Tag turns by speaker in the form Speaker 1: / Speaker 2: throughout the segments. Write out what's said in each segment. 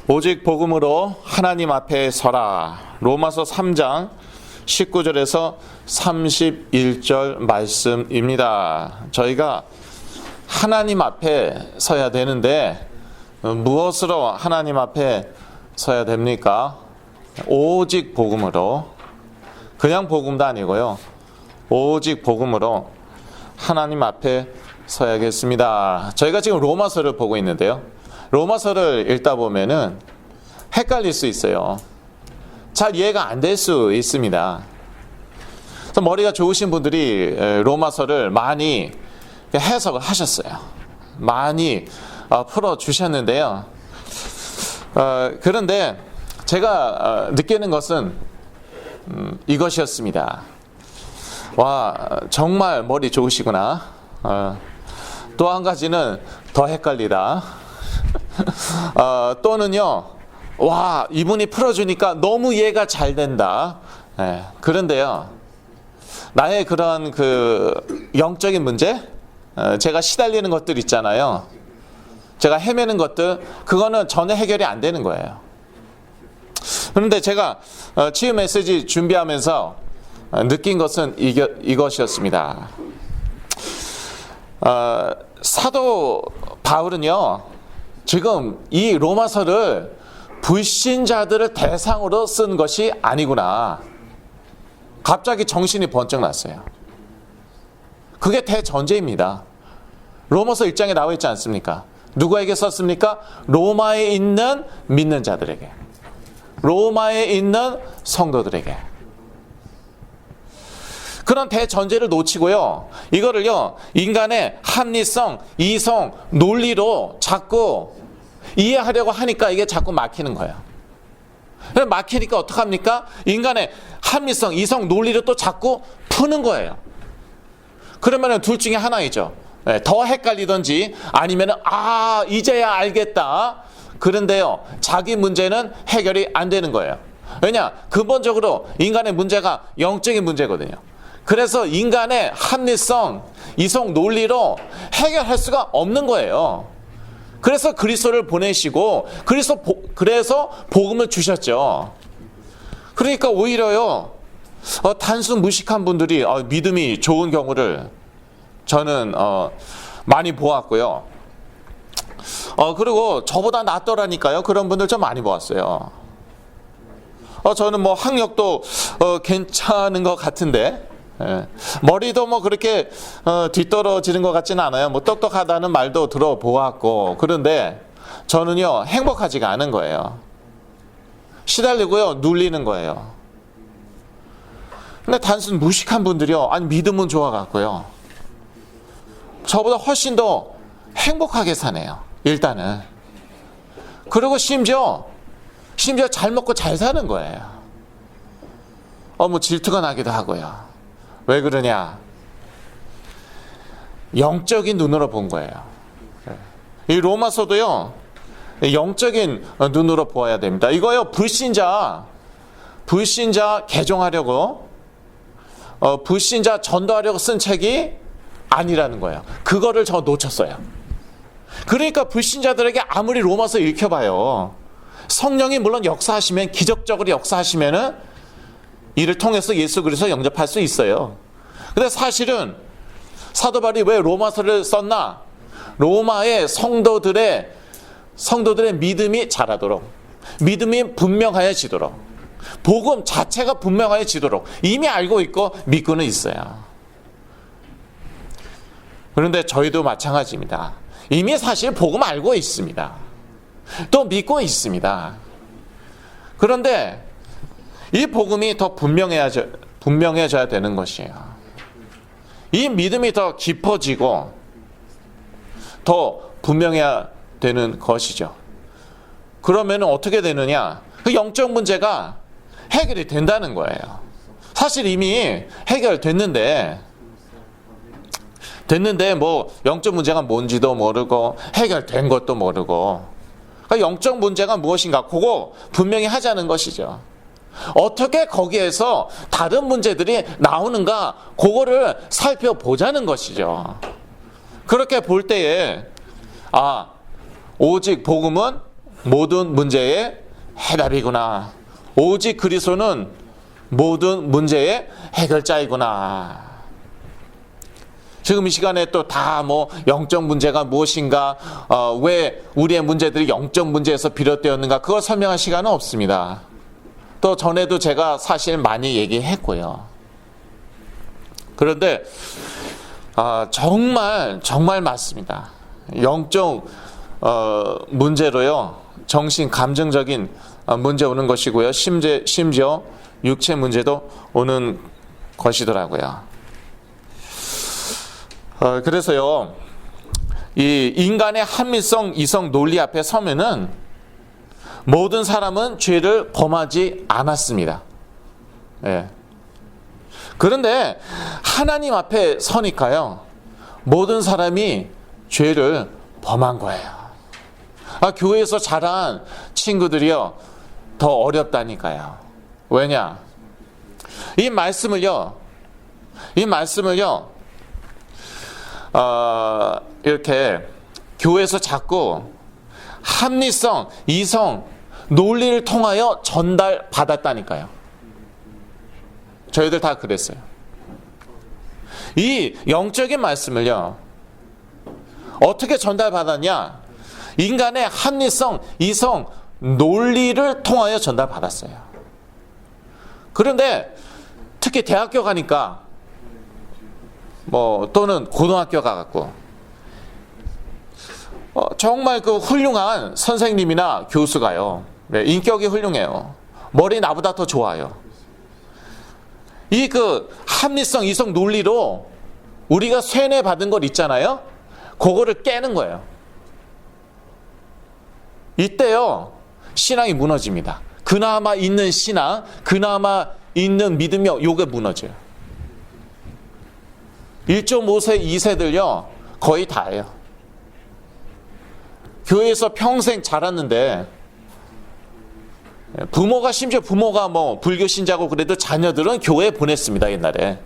Speaker 1: 오직 복음으로 하나님 앞에 서라. 로마서 3장 19절에서 31절 말씀입니다. 저희가 하나님 앞에 서야 되는데 무엇으로 하나님 앞에 서야 됩니까? 오직 복음으로. 그냥 복음도 아니고요. 오직 복음으로 하나님 앞에 서야겠습니다. 저희가 지금 로마서를 보고 있는데요. 로마서를 읽다 보면은 헷갈릴 수 있어요. 잘 이해가 안 될 수 있습니다. 그래서 머리가 좋으신 분들이 로마서를 많이 해석을 하셨어요. 많이 풀어주셨는데요. 그런데 제가 느끼는 것은 이것이었습니다. 와, 정말 머리 좋으시구나. 또 한 가지는 더 헷갈리다. 또는요, 와, 이분이 풀어주니까 너무 이해가 잘 된다. 그런데요, 나의 그런 그 영적인 문제, 제가 시달리는 것들 있잖아요. 제가 헤매는 것들, 그거는 전혀 해결이 안 되는 거예요. 그런데 제가 치유 메시지 준비하면서 느낀 것은 이것이었습니다. 사도 바울은요, 지금 이 로마서를 불신자들을 대상으로 쓴 것이 아니구나. 갑자기 정신이 번쩍 났어요. 그게 대전제입니다. 로마서 1장에 나와 있지 않습니까? 누구에게 썼습니까? 로마에 있는 믿는 자들에게. 로마에 있는 성도들에게. 그런 대전제를 놓치고요. 이거를요, 인간의 합리성, 이성, 논리로 자꾸 이해하려고 하니까 이게 자꾸 막히는 거예요. 막히니까 어떡합니까? 인간의 합리성, 이성, 논리를 또 자꾸 푸는 거예요. 그러면 둘 중에 하나이죠. 더 헷갈리든지 아니면 이제야 알겠다. 그런데요, 자기 문제는 해결이 안 되는 거예요. 왜냐? 근본적으로 인간의 문제가 영적인 문제거든요. 그래서 인간의 합리성, 이성, 논리로 해결할 수가 없는 거예요. 그래서 그리스도를 보내시고 그래서 복음을 주셨죠. 그러니까 오히려요, 단순 무식한 분들이 믿음이 좋은 경우를 저는 많이 보았고요. 그리고 저보다 낫더라니까요. 그런 분들 좀 많이 보았어요. 저는 뭐 학력도 괜찮은 것 같은데, 머리도 뭐 그렇게 뒤떨어지는 것 같지는 않아요. 뭐 똑똑하다는 말도 들어보았고, 그런데 저는요, 행복하지가 않은 거예요. 시달리고요, 눌리는 거예요. 근데 단순 무식한 분들이요, 믿음은 좋아갖고요, 저보다 훨씬 더 행복하게 사네요. 일단은. 그리고 심지어 잘 먹고 잘 사는 거예요. 뭐 질투가 나기도 하고요. 왜 그러냐? 영적인 눈으로 본 거예요. 이 로마서도요, 영적인 눈으로 보아야 됩니다. 이거요, 불신자 개종하려고, 불신자 전도하려고 쓴 책이 아니라는 거예요. 그거를 저 놓쳤어요. 그러니까 불신자들에게 아무리 로마서 읽혀봐요, 성령이 물론 역사하시면, 기적적으로 역사하시면은 이를 통해서 예수 그리스도 영접할 수 있어요. 근데 사실은 사도 바울이 왜 로마서를 썼나? 로마의 성도들의 믿음이 자라도록, 믿음이 분명해지도록, 복음 자체가 분명해지도록 이미 알고 있고 믿고는 있어요. 그런데 저희도 마찬가지입니다. 이미 사실 복음 알고 있습니다. 또 믿고 있습니다. 그런데 이 복음이 더 분명해져야 되는 것이에요. 이 믿음이 더 깊어지고 더 분명해야 되는 것이죠. 그러면 어떻게 되느냐? 그 영적 문제가 해결이 된다는 거예요. 사실 이미 해결됐는데 뭐 영적 문제가 뭔지도 모르고 해결된 것도 모르고, 그러니까 영적 문제가 무엇인가 그거 분명히 하자는 것이죠. 어떻게 거기에서 다른 문제들이 나오는가 그거를 살펴보자는 것이죠. 그렇게 볼 때에 오직 복음은 모든 문제의 해답이구나. 오직 그리스도는 모든 문제의 해결자이구나. 지금 이 시간에 또 다 뭐 영적 문제가 무엇인가, 왜 우리의 문제들이 영적 문제에서 비롯되었는가, 그걸 설명할 시간은 없습니다. 또 전에도 제가 사실 많이 얘기했고요. 그런데 정말 맞습니다. 영적 문제로요, 정신 감정적인 문제 오는 것이고요, 심지어 육체 문제도 오는 것이더라고요. 그래서요, 이 인간의 합리성, 이성, 논리 앞에 서면은 모든 사람은 죄를 범하지 않았습니다. 예. 그런데 하나님 앞에 서니까요, 모든 사람이 죄를 범한 거예요. 교회에서 자란 친구들이요, 더 어렵다니까요. 왜냐? 이 말씀을요, 이렇게 교회에서 자꾸 합리성, 이성, 논리를 통하여 전달받았다니까요. 저희들 다 그랬어요. 이 영적인 말씀을요, 어떻게 전달받았냐? 인간의 합리성, 이성, 논리를 통하여 전달받았어요. 그런데 특히 대학교 가니까 또는 고등학교 가갖고 정말 그 훌륭한 선생님이나 교수가요, 인격이 훌륭해요. 머리 나보다 더 좋아요. 이 그 합리성, 이성, 논리로 우리가 쇠뇌받은 것 있잖아요, 그거를 깨는 거예요. 이때요, 신앙이 무너집니다. 그나마 있는 신앙, 그나마 있는 믿음이 요게 무너져요. 1.5세, 2세들요 거의 다예요. 교회에서 평생 자랐는데, 심지어 부모가 불교 신자고 그래도 자녀들은 교회에 보냈습니다, 옛날에.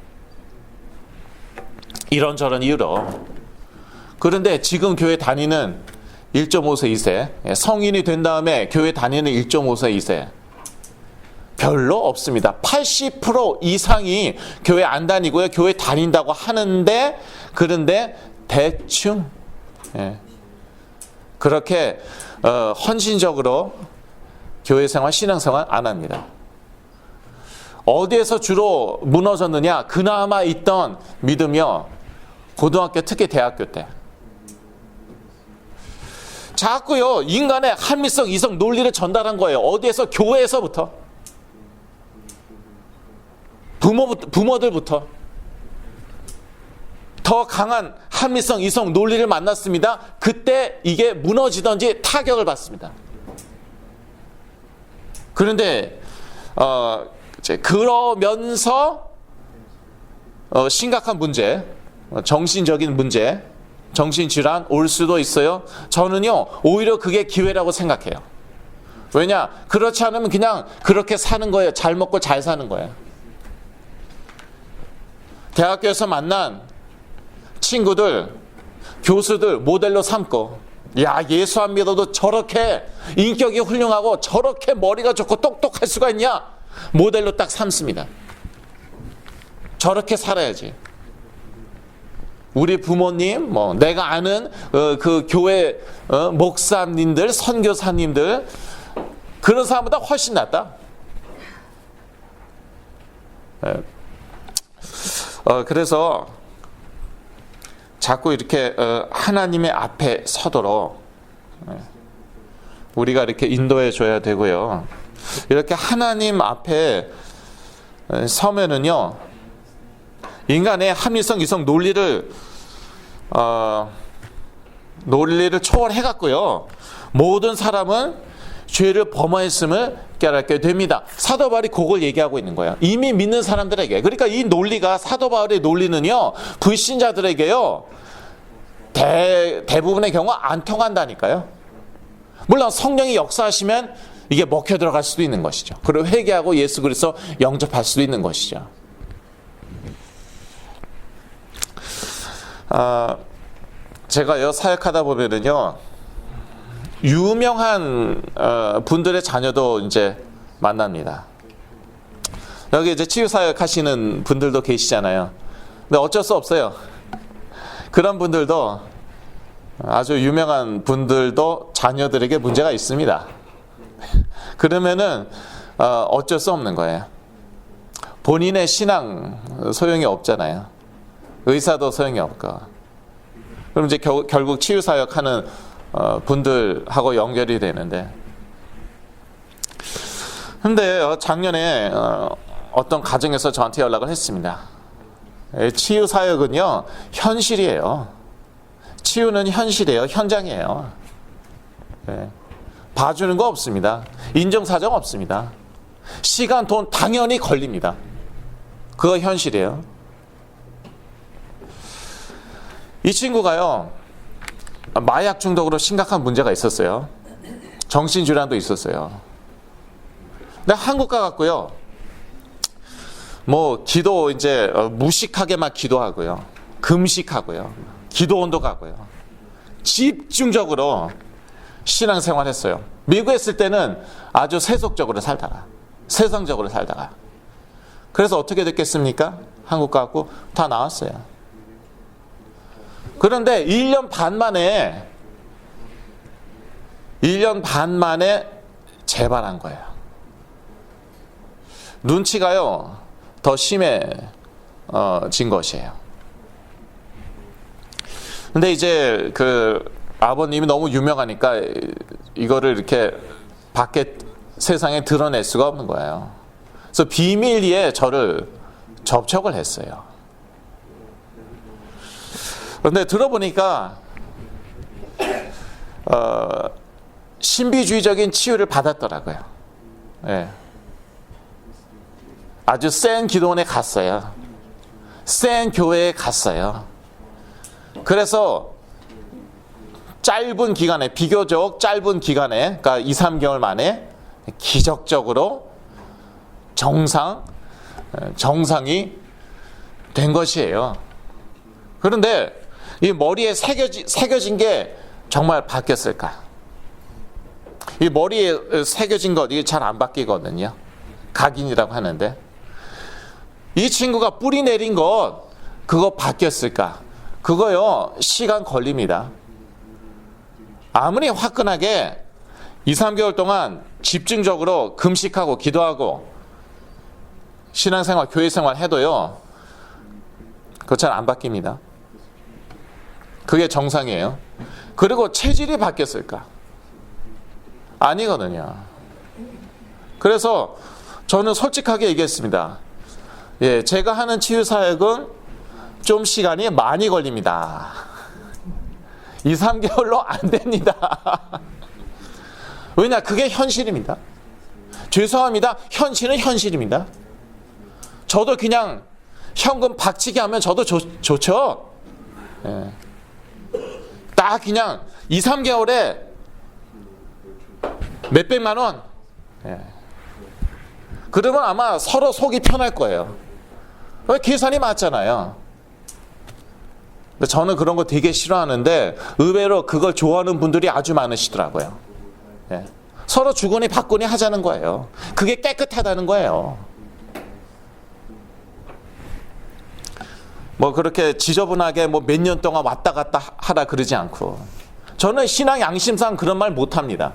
Speaker 1: 이런저런 이유로. 그런데 지금 교회 다니는 1.5세, 2세, 성인이 된 다음에 교회 다니는 1.5세, 2세 별로 없습니다. 80% 이상이 교회 안 다니고요, 교회 다닌다고 하는데, 그런데 대충 그렇게 헌신적으로 교회 생활, 신앙 생활 안 합니다. 어디에서 주로 무너졌느냐? 그나마 있던 믿음이요, 고등학교, 특히 대학교 때. 자꾸요, 인간의 합리성, 이성, 논리를 전달한 거예요. 어디에서? 교회에서부터. 부모들부터. 더 강한 합리성, 이성, 논리를 만났습니다. 그때 이게 무너지든지 타격을 받습니다. 그런데 그러면서 심각한 문제, 정신적인 문제, 정신질환 올 수도 있어요. 저는요, 오히려 그게 기회라고 생각해요. 왜냐? 그렇지 않으면 그냥 그렇게 사는 거예요. 잘 먹고 잘 사는 거예요. 대학교에서 만난 친구들, 교수들 모델로 삼고, 야, 예수 안 믿어도 저렇게 인격이 훌륭하고 저렇게 머리가 좋고 똑똑할 수가 있냐? 모델로 딱 삼습니다. 저렇게 살아야지. 우리 부모님, 내가 아는 그 교회 목사님들, 선교사님들, 그런 사람보다 훨씬 낫다. 그래서 자꾸 이렇게 하나님의 앞에 서도록 우리가 이렇게 인도해 줘야 되고요. 이렇게 하나님 앞에 서면은요, 인간의 합리성, 이성, 논리를 초월해 갖고요, 모든 사람은 죄를 범하였음을 깨닫게 됩니다. 사도 바울이 그걸 얘기하고 있는 거예요. 이미 믿는 사람들에게. 그러니까 이 논리가, 사도 바울의 논리는요, 불신자들에게요, 대부분의 경우 안 통한다니까요. 물론 성령이 역사하시면 이게 먹혀 들어갈 수도 있는 것이죠. 그리고 회개하고 예수 그리스도 영접할 수도 있는 것이죠. 제가요, 사역하다 보면은요, 유명한 분들의 자녀도 이제 만납니다. 여기 이제 치유사역 하시는 분들도 계시잖아요. 근데 어쩔 수 없어요. 그런 분들도, 아주 유명한 분들도 자녀들에게 문제가 있습니다. 그러면은 어쩔 수 없는 거예요. 본인의 신앙 소용이 없잖아요. 의사도 소용이 없고. 그럼 이제 결국 치유사역 하는 분들하고 연결이 되는데. 근데 작년에 어떤 가정에서 저한테 연락을 했습니다. 치유사역은요, 현실이에요. 치유는 현실이에요. 현장이에요. 네. 봐주는 거 없습니다. 인정사정 없습니다. 시간, 돈 당연히 걸립니다. 그거 현실이에요. 이 친구가요, 마약 중독으로 심각한 문제가 있었어요. 정신질환도 있었어요. 근데 한국 가갖고요, 뭐 기도 이제 무식하게만 기도하고요, 금식하고요, 기도원도 가고요, 집중적으로 신앙생활 했어요. 미국에 있을 때는 아주 세속적으로 살다가, 세상적으로 살다가. 그래서 어떻게 됐겠습니까? 한국 가고 다 나왔어요. 그런데 1년 반 만에 재발한 거예요. 눈치가요, 더 심해진 것이에요. 근데 이제 그 아버님이 너무 유명하니까 이거를 이렇게 밖에 세상에 드러낼 수가 없는 거예요. 그래서 비밀리에 저를 접촉을 했어요. 그런데 들어보니까 신비주의적인 치유를 받았더라고요. 네. 아주 센 기도원에 갔어요. 센 교회에 갔어요. 그래서 짧은 기간에, 비교적 짧은 기간에, 그러니까 2, 3개월 만에 기적적으로 정상이 된 것이에요. 그런데 이 머리에 새겨진 게 정말 바뀌었을까? 이 머리에 새겨진 것, 이게 잘 안 바뀌거든요. 각인이라고 하는데. 이 친구가 뿌리 내린 것, 그거 바뀌었을까? 그거요, 시간 걸립니다. 아무리 화끈하게 2, 3개월 동안 집중적으로 금식하고 기도하고 신앙생활, 교회생활 해도요, 그거 잘 안 바뀝니다. 그게 정상이에요. 그리고 체질이 바뀌었을까? 아니거든요. 그래서 저는 솔직하게 얘기했습니다. 예, 제가 하는 치유사역은 좀 시간이 많이 걸립니다. 2, 3개월로 안 됩니다. 왜냐, 그게 현실입니다. 죄송합니다. 현실은 현실입니다. 저도 그냥 현금 박치기 하면 저도 좋죠. 예. 딱 그냥 2, 3개월에 몇백만 원. 예. 그러면 아마 서로 속이 편할 거예요. 계산이 맞잖아요. 저는 그런 거 되게 싫어하는데 의외로 그걸 좋아하는 분들이 아주 많으시더라고요. 예. 서로 주거니 받거니 하자는 거예요. 그게 깨끗하다는 거예요. 뭐 그렇게 지저분하게 뭐 몇 년 동안 왔다 갔다 하라 그러지 않고, 저는 신앙 양심상 그런 말 못합니다.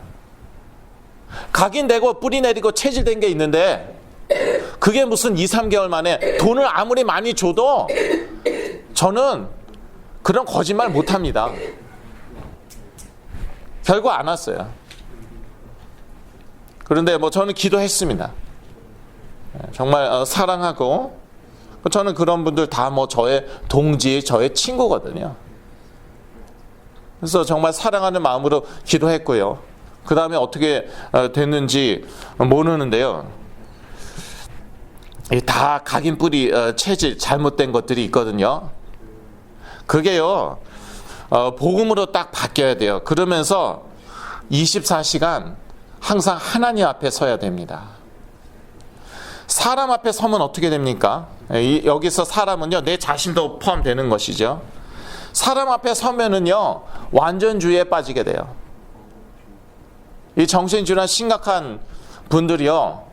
Speaker 1: 각인되고 뿌리 내리고 체질된 게 있는데 그게 무슨 2, 3개월 만에 돈을 아무리 많이 줘도 저는 그런 거짓말 못합니다. 결국 안 왔어요. 그런데 뭐 저는 기도했습니다. 정말 사랑하고, 저는 그런 분들 다 뭐 저의 동지, 저의 친구거든요. 그래서 정말 사랑하는 마음으로 기도했고요. 그 다음에 어떻게 됐는지 모르는데요. 다 각인 뿌리 체질 잘못된 것들이 있거든요. 그게요, 복음으로 딱 바뀌어야 돼요. 그러면서 24시간 항상 하나님 앞에 서야 됩니다. 사람 앞에 서면 어떻게 됩니까? 여기서 사람은요, 내 자신도 포함되는 것이죠. 사람 앞에 서면은요, 완전주의에 빠지게 돼요. 이 정신질환 심각한 분들이요,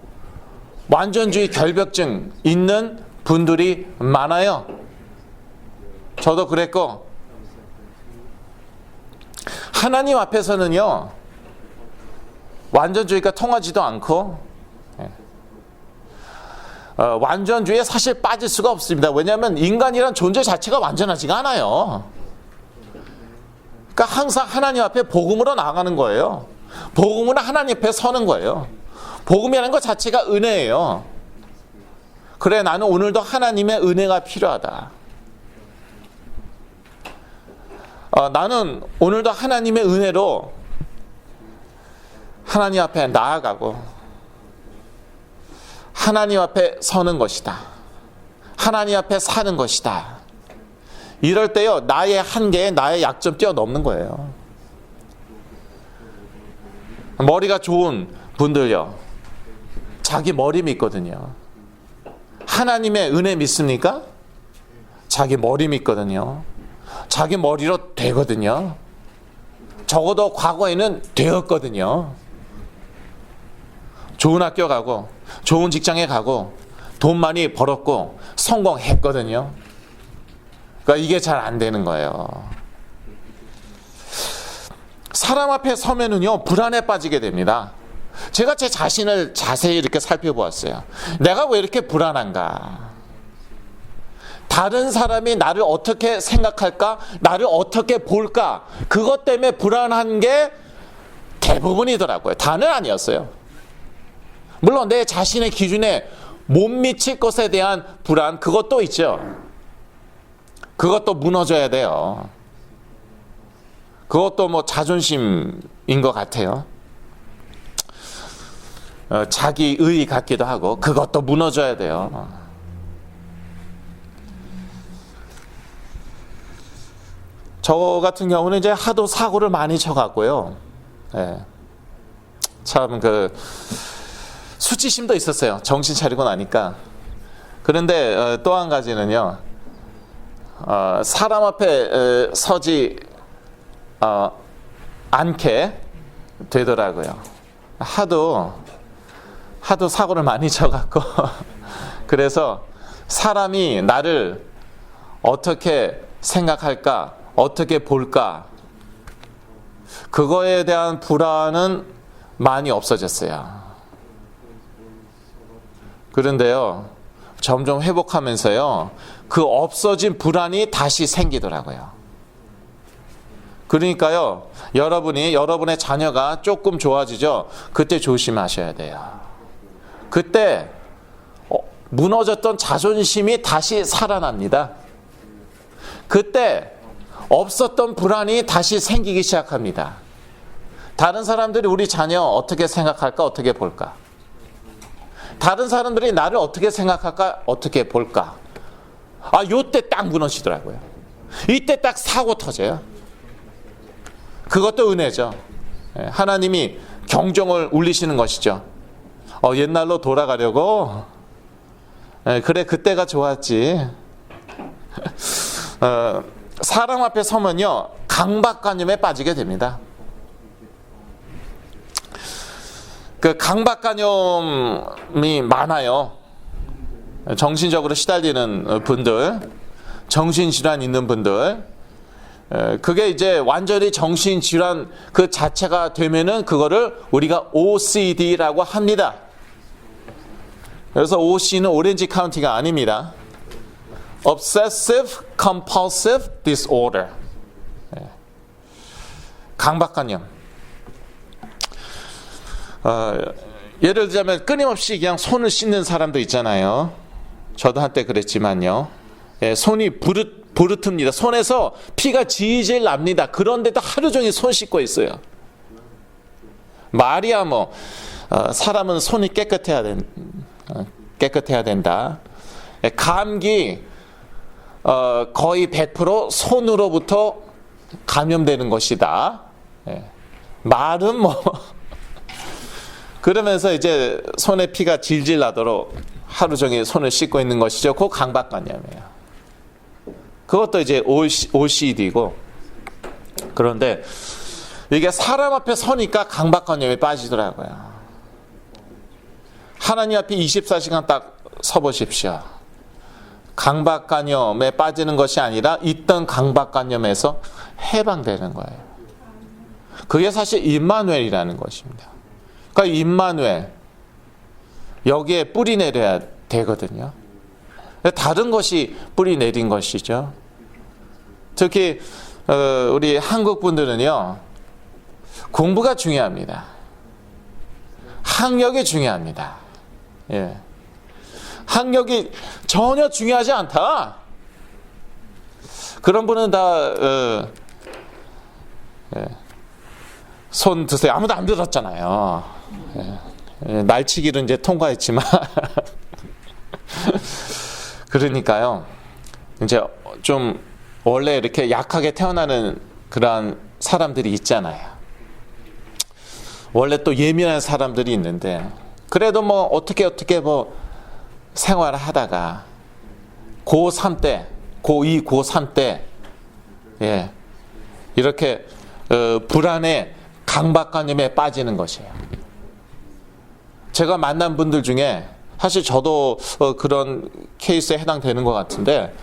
Speaker 1: 완전주의 결벽증 있는 분들이 많아요. 저도 그랬고, 하나님 앞에서는요, 완전주의가 통하지도 않고, 완전주의에 사실 빠질 수가 없습니다. 왜냐하면 인간이란 존재 자체가 완전하지가 않아요. 그러니까 항상 하나님 앞에 복음으로 나아가는 거예요. 복음은 하나님 앞에 서는 거예요. 복음이라는 것 자체가 은혜예요. 그래, 나는 오늘도 하나님의 은혜가 필요하다. 나는 오늘도 하나님의 은혜로 하나님 앞에 나아가고 하나님 앞에 서는 것이다. 하나님 앞에 사는 것이다. 이럴 때요, 나의 한계에 나의 약점 뛰어넘는 거예요. 머리가 좋은 분들요, 자기 머리 믿거든요. 하나님의 은혜 믿습니까? 자기 머리 믿거든요. 자기 머리로 되거든요. 적어도 과거에는 되었거든요. 좋은 학교 가고 좋은 직장에 가고 돈 많이 벌었고 성공했거든요. 그러니까 이게 잘 안 되는 거예요. 사람 앞에 서면은요, 불안에 빠지게 됩니다. 제가 제 자신을 자세히 이렇게 살펴보았어요. 내가 왜 이렇게 불안한가? 다른 사람이 나를 어떻게 생각할까? 나를 어떻게 볼까? 그것 때문에 불안한 게 대부분이더라고요. 다는 아니었어요. 물론 내 자신의 기준에 못 미칠 것에 대한 불안, 그것도 있죠. 그것도 무너져야 돼요. 그것도 뭐 자존심인 것 같아요. 자기의 같기도 하고, 그것도 무너져야 돼요. 저 같은 경우는 이제 하도 사고를 많이 쳐갖고요. 예. 참 수치심도 있었어요. 정신 차리고 나니까. 그런데 또 한 가지는요, 사람 앞에 서지 않게 되더라고요. 하도 사고를 많이 쳐갖고 그래서 사람이 나를 어떻게 생각할까, 어떻게 볼까, 그거에 대한 불안은 많이 없어졌어요. 그런데요, 점점 회복하면서요, 그 없어진 불안이 다시 생기더라고요. 그러니까요, 여러분의 자녀가 조금 좋아지죠? 그때 조심하셔야 돼요. 그때 무너졌던 자존심이 다시 살아납니다. 그때 없었던 불안이 다시 생기기 시작합니다. 다른 사람들이 우리 자녀 어떻게 생각할까, 어떻게 볼까? 다른 사람들이 나를 어떻게 생각할까, 어떻게 볼까? 요때 딱 무너지더라고요. 이때 딱 사고 터져요. 그것도 은혜죠. 하나님이 경종을 울리시는 것이죠. 옛날로 돌아가려고? 그래, 그때가 좋았지. 사람 앞에 서면요, 강박관념에 빠지게 됩니다. 그 강박관념이 많아요. 정신적으로 시달리는 분들, 정신질환 있는 분들, 그게 이제 완전히 정신질환 그 자체가 되면은 그거를 우리가 OCD라고 합니다. 그래서 OC는 오렌지 카운티가 아닙니다. Obsessive Compulsive Disorder. 강박관념. 예를 들자면 끊임없이 그냥 손을 씻는 사람도 있잖아요. 저도 한때 그랬지만요. 손이 부르틉니다. 손에서 피가 질질 납니다. 그런데도 하루 종일 손 씻고 있어요. 말이야 뭐 사람은 손이 깨끗해야 된다. 감기 거의 100% 손으로부터 감염되는 것이다. 말은 뭐 그러면서 이제 손에 피가 질질 나도록 하루 종일 손을 씻고 있는 것이죠. 그 강박관념이에요. 그것도 이제 OCD고. 그런데 이게 사람 앞에 서니까 강박관념에 빠지더라고요. 하나님 앞에 24시간 딱 서보십시오. 강박관념에 빠지는 것이 아니라 있던 강박관념에서 해방되는 거예요. 그게 사실 임마누엘이라는 것입니다. 그러니까 임마누엘, 여기에 뿌리 내려야 되거든요. 다른 것이 뿌리 내린 것이죠. 특히 우리 한국 분들은요, 공부가 중요합니다. 학력이 중요합니다. 예. 학력이 전혀 중요하지 않다. 그런 분은 다 손 드세요. 아무도 안 들었잖아요. 날치기를 이제 통과했지만 그러니까요. 이제 좀 원래 이렇게 약하게 태어나는 그런 사람들이 있잖아요. 원래 또 예민한 사람들이 있는데 그래도 뭐 어떻게 뭐 생활을 하다가 고3 때, 고2, 고3 때 예, 이렇게 불안에 강박관념에 빠지는 것이에요. 제가 만난 분들 중에 사실 저도 그런 케이스에 해당되는 것 같은데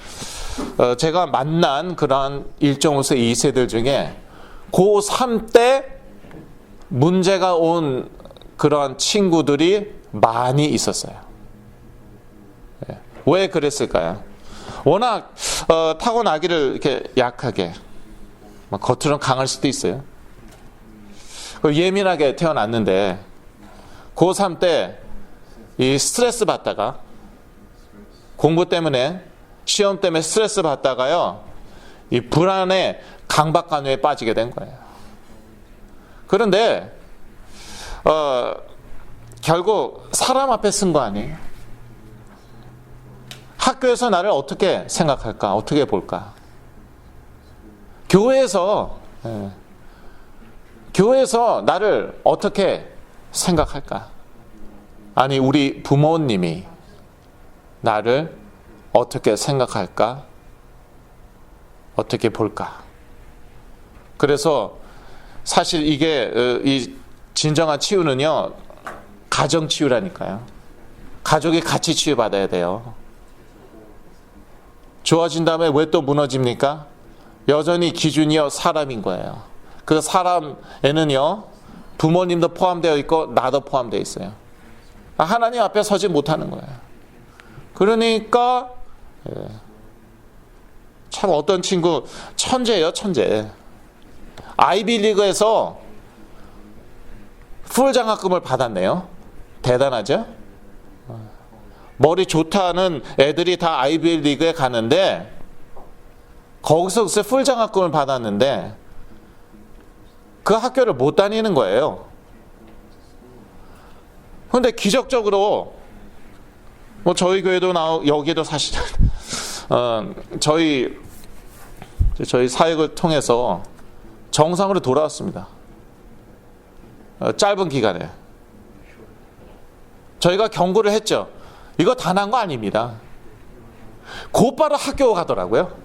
Speaker 1: 제가 만난 그런 1.5세, 2세들 중에 고3 때 문제가 온 그런 친구들이 많이 있었어요. 왜 그랬을까요? 워낙 타고나기를 이렇게 약하게, 겉으로는 강할 수도 있어요. 예민하게 태어났는데 고3 때 이 스트레스 받다가 공부 때문에 시험 때문에 스트레스 받다가요, 이 불안에 강박관념에 빠지게 된 거예요. 그런데 결국 사람 앞에 쓴 거 아니에요? 학교에서 나를 어떻게 생각할까? 어떻게 볼까? 교회에서 나를 어떻게 생각할까? 아니, 우리 부모님이 나를 어떻게 생각할까? 어떻게 볼까? 그래서 사실 이게 이 진정한 치유는요, 가정 치유라니까요. 가족이 같이 치유받아야 돼요. 좋아진 다음에 왜 또 무너집니까? 여전히 기준이요, 사람인 거예요. 그 사람에는요, 부모님도 포함되어 있고 나도 포함되어 있어요. 하나님 앞에 서지 못하는 거예요. 그러니까 참 어떤 친구 천재예요, 천재. 아이비리그에서 풀 장학금을 받았네요. 대단하죠? 머리 좋다는 애들이 다 아이비리그에 가는데 거기서 글쎄 풀 장학금을 받았는데 그 학교를 못 다니는 거예요. 그런데 기적적으로 뭐 저희 교회도 여기도 사실 저희 사역을 통해서 정상으로 돌아왔습니다. 짧은 기간에 저희가 경고를 했죠. 이거 다 난 거 아닙니다. 곧바로 학교 가더라고요.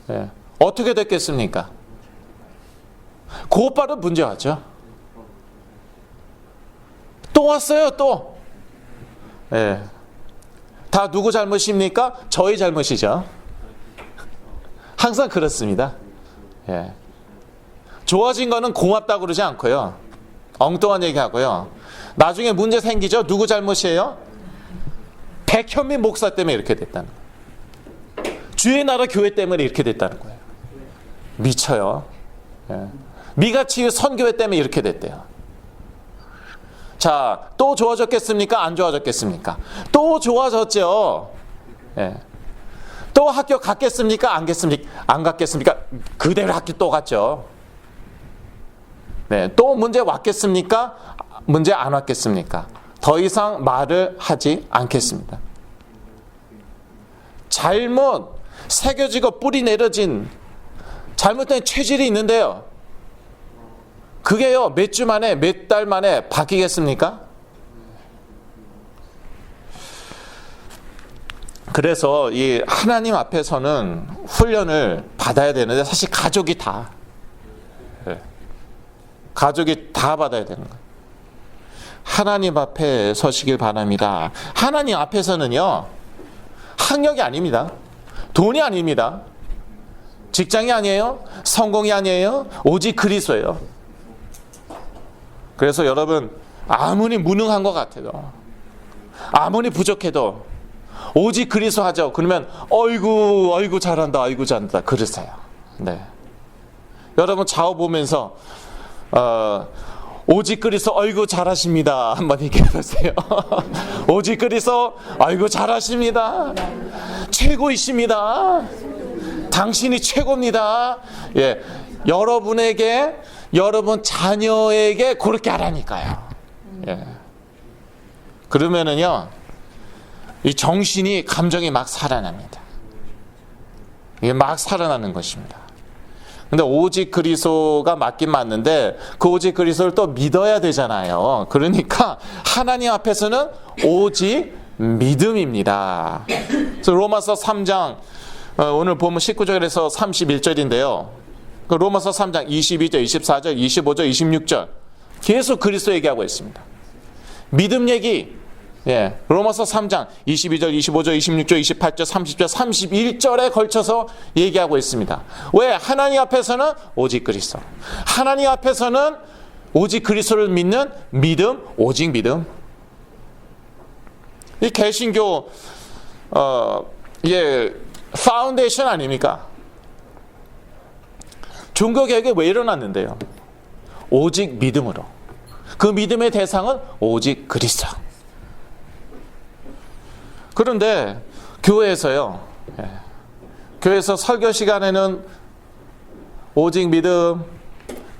Speaker 1: 네. 어떻게 됐겠습니까? 곧바로 문제 왔죠. 또 왔어요, 또. 네. 다 누구 잘못입니까? 저희 잘못이죠. 항상 그렇습니다. 네. 좋아진 거는 고맙다고 그러지 않고요. 엉뚱한 얘기하고요. 나중에 문제 생기죠? 누구 잘못이에요? 백현민 목사 때문에 이렇게 됐다는 거예요. 주의 나라 교회 때문에 이렇게 됐다는 거예요. 미쳐요. 예. 미가치 선교회 때문에 이렇게 됐대요. 자, 또 좋아졌겠습니까? 안 좋아졌겠습니까? 또 좋아졌죠. 예. 또 학교 갔겠습니까? 안 갔겠습니까? 그대로 학교 또 갔죠. 네, 또 문제 왔겠습니까? 문제 안 왔겠습니까? 더 이상 말을 하지 않겠습니다. 잘못 새겨지고 뿌리 내려진 잘못된 체질이 있는데요. 그게요, 몇 주 만에, 몇 달 만에 바뀌겠습니까? 그래서 이 하나님 앞에서는 훈련을 받아야 되는데 사실 가족이 다 예. 가족이 다 받아야 되는 거예요. 하나님 앞에 서시길 바랍니다. 하나님 앞에서는요, 학력이 아닙니다. 돈이 아닙니다. 직장이 아니에요. 성공이 아니에요. 오직 그리스도예요. 그래서 여러분, 아무리 무능한 것 같아도, 아무리 부족해도 오직 그리스도 하죠. 그러면 어이구 잘한다, 아이고 잘한다 그러세요. 네. 여러분 좌우 보면서 오직 그리스도 어이구 잘하십니다 한번 얘기해 보세요. 오직 그리스도 아이고 잘하십니다. 최고이십니다. 당신이 최고입니다. 예, 여러분에게, 여러분 자녀에게 그렇게 하라니까요. 예. 그러면은요, 이 정신이, 감정이 막 살아납니다. 이게 막 살아나는 것입니다. 근데 오직 그리스도가 맞긴 맞는데 그 오직 그리스도를 또 믿어야 되잖아요. 그러니까 하나님 앞에서는 오직 믿음입니다. 그래서 로마서 3장 오늘 보면 19절에서 31절인데요. 그 로마서 3장 22절, 24절, 25절, 26절 계속 그리스도 얘기하고 있습니다. 믿음 얘기. 예, 로마서 3장 22절, 25절, 26절, 28절, 30절, 31절에 걸쳐서 얘기하고 있습니다. 왜? 하나님 앞에서는 오직 그리스도. 하나님 앞에서는 오직 그리스도를 믿는 믿음, 오직 믿음. 이 개신교 파운데이션 아닙니까? 종교개혁이 왜 일어났는데요? 오직 믿음으로. 그 믿음의 대상은 오직 그리스도. 그런데 교회에서요, 교회에서 설교 시간에는 오직 믿음,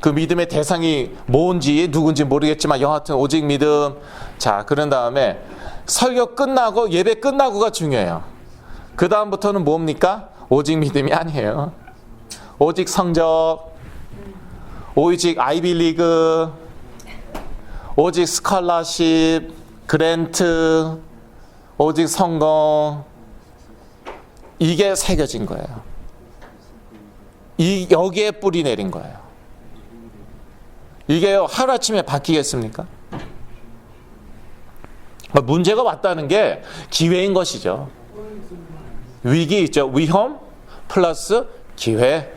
Speaker 1: 그 믿음의 대상이 뭔지 누군지 모르겠지만 여하튼 오직 믿음. 자, 그런 다음에 설교 끝나고 예배 끝나고가 중요해요. 그 다음부터는 뭡니까? 오직 믿음이 아니에요. 오직 성적, 오직 아이비리그, 오직 스칼라십, 그랜트, 오직 성공. 이게 새겨진 거예요. 여기에 뿌리 내린 거예요. 이게요, 하루아침에 바뀌겠습니까? 문제가 왔다는 게 기회인 것이죠. 위기 있죠. 위험 플러스 기회.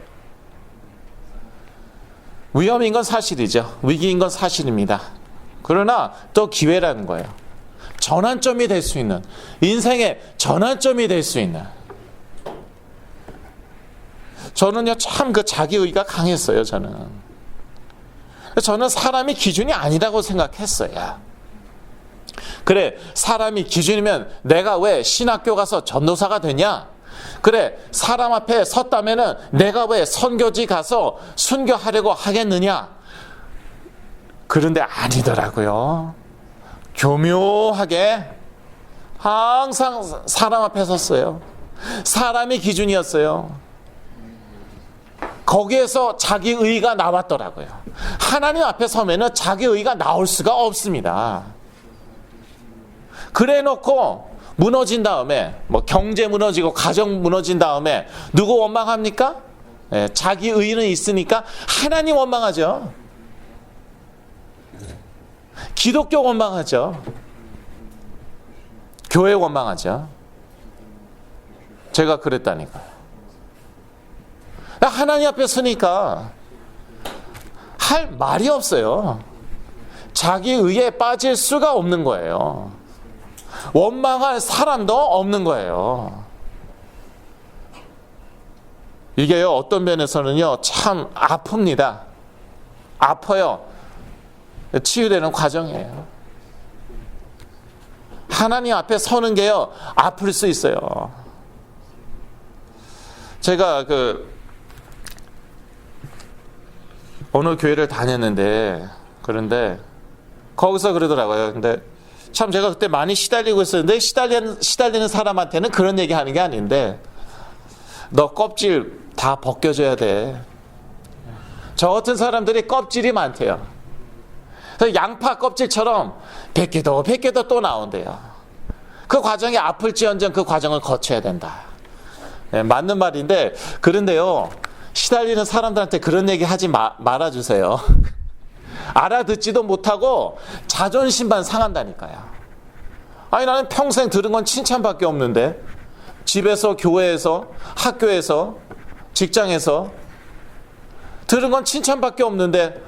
Speaker 1: 위험인 건 사실이죠. 위기인 건 사실입니다. 그러나 또 기회라는 거예요. 전환점이 될 수 있는, 인생의 전환점이 될 수 있는. 저는요, 참 그 자기의가 강했어요, 저는 사람이 기준이 아니라고 생각했어요. 그래, 사람이 기준이면 내가 왜 신학교 가서 전도사가 되냐? 그래, 사람 앞에 섰다면은 내가 왜 선교지 가서 순교하려고 하겠느냐? 그런데 아니더라고요. 교묘하게 항상 사람 앞에 섰어요. 사람이 기준이었어요. 거기에서 자기 의가 나왔더라고요. 하나님 앞에 서면은 자기 의가 나올 수가 없습니다. 그래 놓고 무너진 다음에, 뭐 경제 무너지고 가정 무너진 다음에 누구 원망합니까? 예, 자기 의는 있으니까 하나님 원망하죠. 기독교 원망하죠. 교회 원망하죠. 제가 그랬다니까요. 하나님 앞에 서니까 할 말이 없어요. 자기 의에 빠질 수가 없는 거예요. 원망할 사람도 없는 거예요. 이게요, 어떤 면에서는요, 참 아픕니다. 아파요. 치유되는 과정이에요. 하나님 앞에 서는 게요, 아플 수 있어요. 제가 어느 교회를 다녔는데, 그런데 거기서 그러더라고요. 근데 참 제가 그때 많이 시달리고 있었는데, 시달리는 사람한테는 그런 얘기 하는 게 아닌데, 너 껍질 다 벗겨줘야 돼. 저 같은 사람들이 껍질이 많대요. 그래서 양파 껍질처럼 벗겨도 또 나온대요. 그 과정이 아플지언정 그 과정을 거쳐야 된다. 네, 맞는 말인데, 그런데요, 시달리는 사람들한테 그런 얘기 하지 말아주세요. 알아듣지도 못하고 자존심만 상한다니까요. 아니, 나는 평생 들은 건 칭찬밖에 없는데, 집에서, 교회에서, 학교에서, 직장에서 들은 건 칭찬밖에 없는데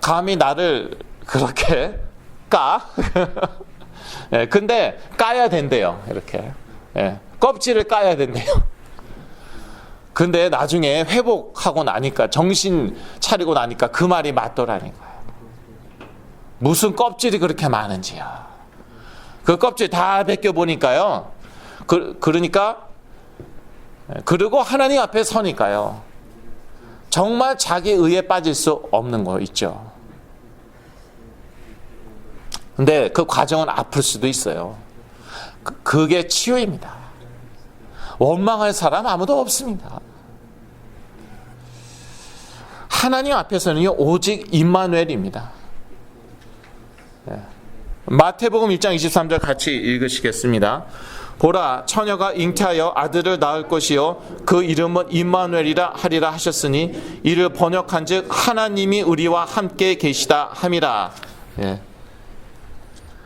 Speaker 1: 감히 나를 그렇게 까? 예, 근데 까야 된대요. 이렇게. 예, 껍질을 까야 된대요. 근데 나중에 회복하고 나니까, 정신 차리고 나니까 그 말이 맞더라니까요. 무슨 껍질이 그렇게 많은지요. 그 껍질 다 벗겨보니까요. 그리고 하나님 앞에 서니까요. 정말 자기 의에 빠질 수 없는 거 있죠. 근데 그 과정은 아플 수도 있어요. 그게 치유입니다. 원망할 사람 아무도 없습니다. 하나님 앞에서는요, 오직 임마누엘입니다. 마태복음 1장 23절 같이 읽으시겠습니다. 보라, 처녀가 잉태하여 아들을 낳을 것이요 그 이름은 임마누엘이라 하리라 하셨으니 이를 번역한즉 하나님이 우리와 함께 계시다 함이라. 예.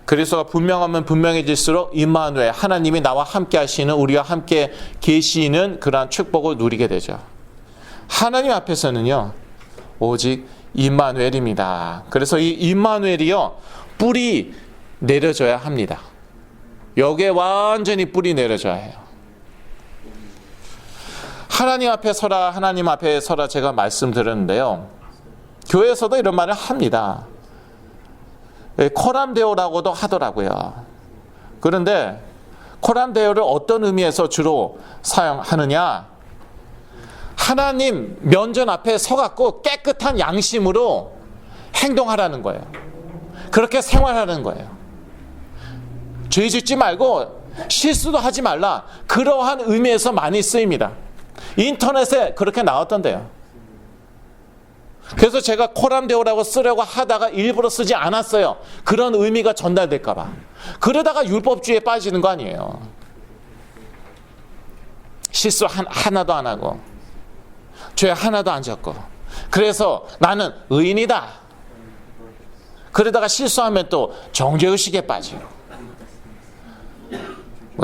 Speaker 1: 그리스도가 분명하면 분명해질수록 임마누엘, 하나님이 나와 함께 하시는, 우리와 함께 계시는 그러한 축복을 누리게 되죠. 하나님 앞에서는요, 오직 임마누엘입니다. 그래서 이 임마누엘이요, 뿌리 내려줘야 합니다. 여기에 완전히 뿌리 내려줘야 해요. 하나님 앞에 서라, 하나님 앞에 서라, 제가 말씀드렸는데요, 교회에서도 이런 말을 합니다. 코람데오라고도 하더라고요. 그런데 코람데오를 어떤 의미에서 주로 사용하느냐? 하나님 면전 앞에 서갖고 깨끗한 양심으로 행동하라는 거예요. 그렇게 생활하는 거예요. 죄 짓지 말고 실수도 하지 말라. 그러한 의미에서 많이 쓰입니다. 인터넷에 그렇게 나왔던데요. 그래서 제가 코람데오라고 쓰려고 하다가 일부러 쓰지 않았어요. 그런 의미가 전달될까 봐. 그러다가 율법주의에 빠지는 거 아니에요. 실수 하나도 안 하고 죄 하나도 안 졌고, 그래서 나는 의인이다. 그러다가 실수하면 또 정죄의식에 빠지고,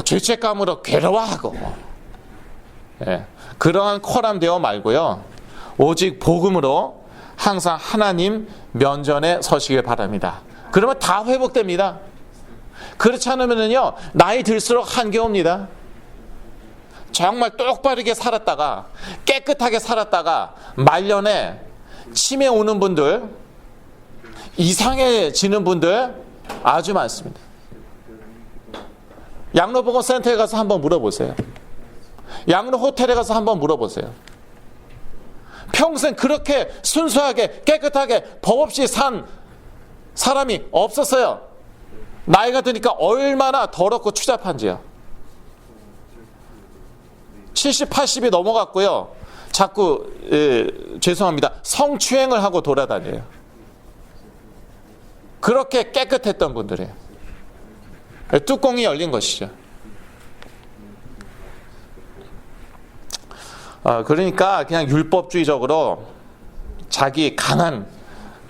Speaker 1: 죄책감으로 괴로워하고. 예, 그러한 코람데오 말고요, 오직 복음으로 항상 하나님 면전에 서시길 바랍니다. 그러면 다 회복됩니다. 그렇지 않으면요, 나이 들수록 한계옵니다. 정말 똑바르게 살았다가, 깨끗하게 살았다가 말년에 치매 오는 분들, 이상해지는 분들 아주 많습니다. 양로보건센터에 가서 한번 물어보세요. 양로호텔에 가서 한번 물어보세요. 평생 그렇게 순수하게 깨끗하게 법 없이 산 사람이 없었어요. 나이가 드니까 얼마나 더럽고 추잡한지요. 70, 80이 넘어갔고요. 자꾸 죄송합니다, 성추행을 하고 돌아다녀요. 그렇게 깨끗했던 분들이에요. 뚜껑이 열린 것이죠. 그러니까 그냥 율법주의적으로 자기 강한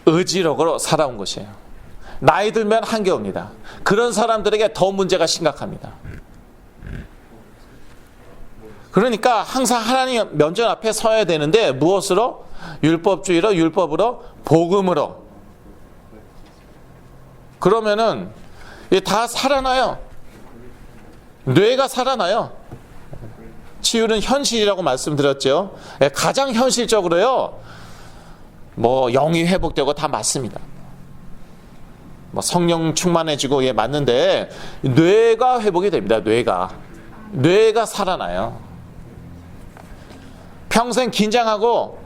Speaker 1: 의지력으로 살아온 것이에요. 나이 들면 한계 옵니다. 그런 사람들에게 더 문제가 심각합니다. 그러니까 항상 하나님 면전 앞에 서야 되는데, 무엇으로? 율법주의로, 율법으로, 복음으로. 그러면은 다 살아나요. 뇌가 살아나요. 치유는 현실이라고 말씀드렸죠. 가장 현실적으로요, 영이 회복되고 다 맞습니다. 성령 충만해지고 맞는데, 뇌가 회복이 됩니다. 뇌가 살아나요. 평생 긴장하고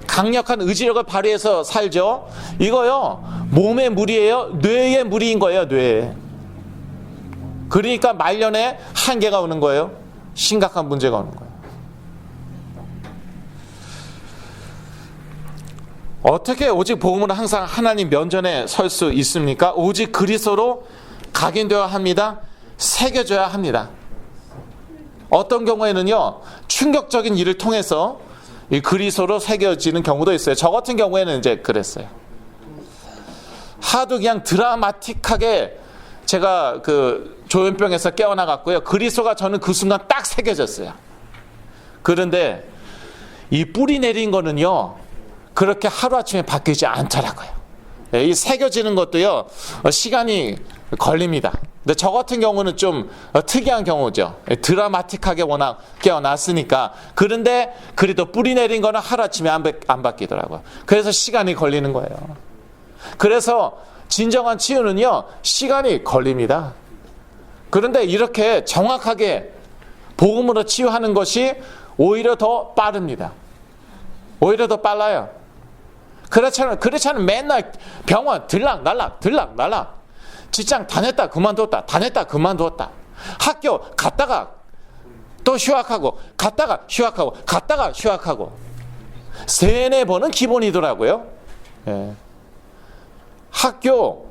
Speaker 1: 강력한 의지력을 발휘해서 살죠. 이거요, 몸의 무리예요, 뇌의 무리인 거예요. 뇌. 그러니까 말년에 한계가 오는 거예요. 심각한 문제가 오는 거예요. 어떻게 오직 복음으로 항상 하나님 면전에 설 수 있습니까? 오직 그리스도로 각인되어야 합니다. 새겨져야 합니다. 어떤 경우에는요, 충격적인 일을 통해서 이 그리스도로 새겨지는 경우도 있어요. 저 같은 경우에는 이제 그랬어요. 하도 그냥 드라마틱하게 제가 그 조현병에서 깨어나갔고요. 그리스도가 저는 그 순간 딱 새겨졌어요. 그런데 이 뿌리 내린 거는요, 그렇게 하루아침에 바뀌지 않더라고요. 이 새겨지는 것도요, 시간이 걸립니다. 근데 저 같은 경우는 좀 특이한 경우죠. 드라마틱하게 워낙 깨어났으니까. 그런데 그래도 뿌리 내린 거는 하루아침에 안 바뀌더라고요. 그래서 시간이 걸리는 거예요. 그래서 진정한 치유는요, 시간이 걸립니다. 그런데 이렇게 정확하게 복음으로 치유하는 것이 오히려 더 빠릅니다. 오히려 더 빨라요. 그렇잖아요. 맨날 병원 들락날락 직장 다녔다 그만뒀다 학교 갔다가 또 휴학하고 갔다가 휴학하고 3-4번은 기본이더라고요. 예. 학교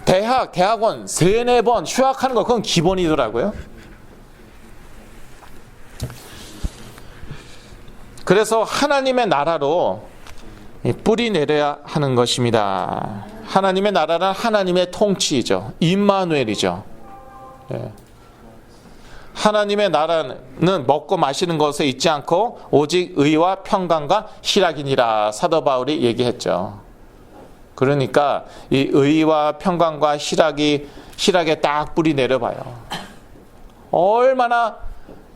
Speaker 1: 대학원 3-4번 휴학하는 거 그건 기본이더라고요. 그래서 하나님의 나라로 뿌리 내려야 하는 것입니다. 하나님의 나라는 하나님의 통치이죠. 임마누엘이죠. 예. 하나님의 나라는 먹고 마시는 것에 있지 않고 오직 의와 평강과 희락이니라, 사도 바울이 얘기했죠. 그러니까 이 의와 평강과 희락에 딱 뿌리 내려봐요. 얼마나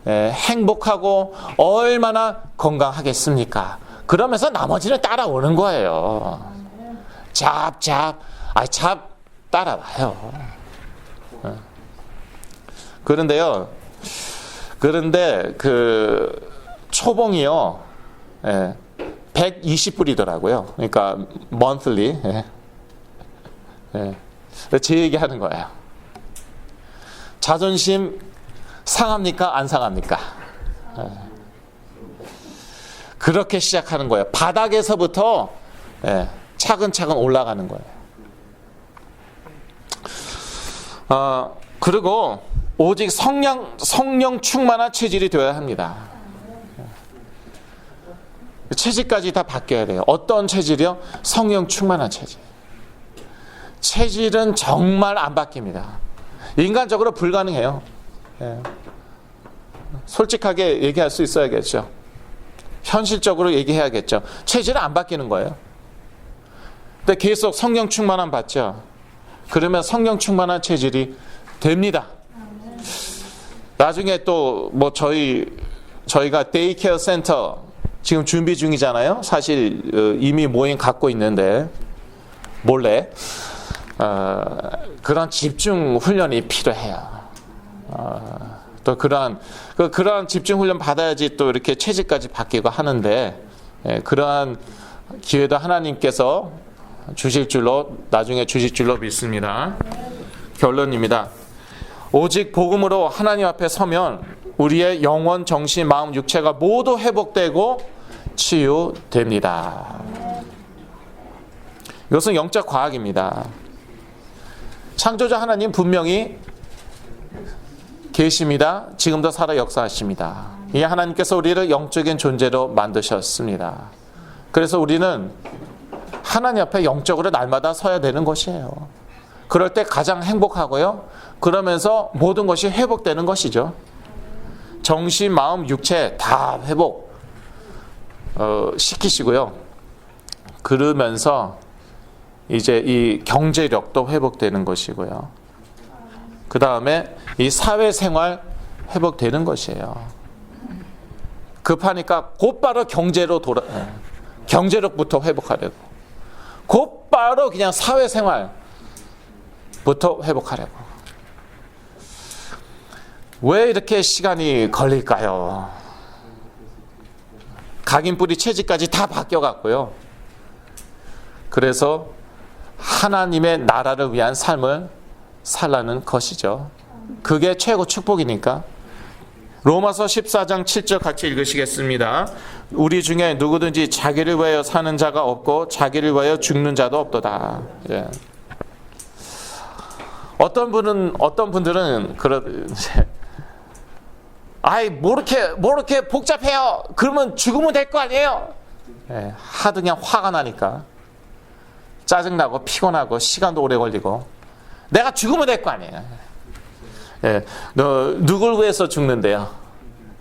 Speaker 1: 행복하고 얼마나 건강하겠습니까? 그러면서 나머지는 따라오는 거예요. 잡 따라와요. 그런데 그 초봉이요, 120불이더라고요. 그러니까 monthly. 제 얘기하는 거예요. 자존심 상합니까? 안 상합니까? 그렇게 시작하는 거예요. 바닥에서부터 차근차근 올라가는 거예요. 그리고 오직 성령 충만한 체질이 되어야 합니다. 체질까지 다 바뀌어야 돼요. 어떤 체질이요? 성령 충만한 체질. 체질은 정말 안 바뀝니다. 인간적으로 불가능해요. 솔직하게 얘기할 수 있어야겠죠. 현실적으로 얘기해야겠죠. 체질은 안 바뀌는 거예요. 근데 계속 성령 충만함 받죠. 그러면 성령 충만한 체질이 됩니다. 나중에 또 뭐 저희가 데이케어 센터 지금 준비 중이잖아요. 사실 이미 모임 갖고 있는데 몰래 그런 집중 훈련이 필요해요. 또 그러한 집중 훈련 받아야지 또 이렇게 체질까지 바뀌고 하는데, 그러한 기회도 하나님께서 나중에 주실 줄로 믿습니다. 결론입니다. 오직 복음으로 하나님 앞에 서면 우리의 영혼, 정신, 마음, 육체가 모두 회복되고 치유됩니다. 이것은 영적 과학입니다. 창조자 하나님 분명히 계십니다. 지금도 살아 역사하십니다. 이 하나님께서 우리를 영적인 존재로 만드셨습니다. 그래서 우리는 하나님 앞에 영적으로 날마다 서야 되는 것이에요. 그럴 때 가장 행복하고요. 그러면서 모든 것이 회복되는 것이죠. 정신, 마음, 육체 다 회복 시키시고요. 그러면서 이제 이 경제력도 회복되는 것이고요. 그 다음에 이 사회생활 회복되는 것이에요. 급하니까 곧바로 경제력부터 회복하려고. 곧바로 그냥 사회생활부터 회복하려고. 왜 이렇게 시간이 걸릴까요? 각인뿌리 체질까지 다 바뀌어갔고요. 그래서 하나님의 나라를 위한 삶을 살라는 것이죠. 그게 최고 축복이니까. 로마서 14장 7절 같이 읽으시겠습니다. 우리 중에 누구든지 자기를 위하여 사는 자가 없고 자기를 위하여 죽는 자도 없도다. 예. 어떤 분들은 아이 뭐 이렇게 복잡해요. 그러면 죽으면 될 거 아니에요. 예, 하도 그냥 화가 나니까 짜증나고 피곤하고 시간도 오래 걸리고 내가 죽으면 될 거 아니에요. 예, 너 누굴 위해서 죽는데요?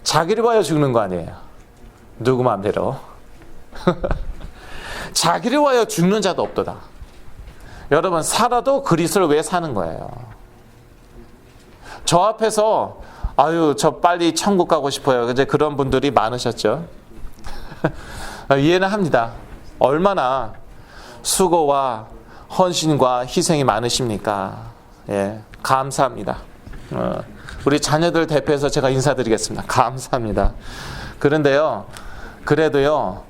Speaker 1: 자기를 위하여 죽는 거 아니에요. 누구 마음대로. 자기를 위하여 죽는 자도 없도다. 여러분 살아도 그리스도를 위해 사는 거예요. 저 앞에서 아유 저 빨리 천국 가고 싶어요. 이제 그런 분들이 많으셨죠. 이해는 합니다. 얼마나 수고와 헌신과 희생이 많으십니까? 예, 감사합니다. 우리 자녀들 대표해서 제가 인사드리겠습니다. 감사합니다. 그런데요, 그래도요,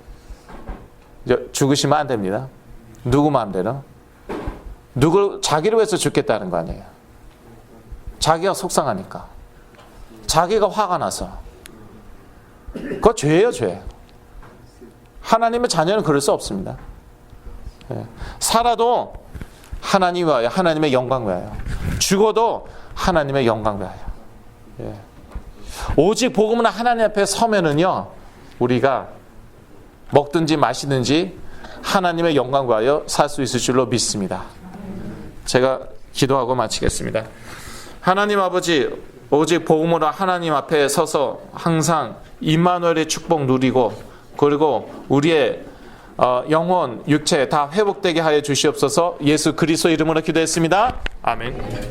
Speaker 1: 죽으시면 안 됩니다. 누구 마음대로? 자기를 위해서 죽겠다는 거 아니에요. 자기가 속상하니까. 자기가 화가 나서. 그거 죄예요, 죄. 하나님의 자녀는 그럴 수 없습니다. 예. 살아도 하나님 위하여, 하나님의 영광 위하여. 죽어도 하나님의 영광 위하여. 예. 오직 복음은 하나님 앞에 서면은요, 우리가 먹든지 마시든지 하나님의 영광 위하여 살 수 있을 줄로 믿습니다. 제가 기도하고 마치겠습니다. 하나님 아버지, 오직 복음으로 하나님 앞에 서서 항상 임마누엘의 축복 누리고 그리고 우리의 영혼, 육체 다 회복되게 하여 주시옵소서. 예수 그리스도 이름으로 기도했습니다. 아멘.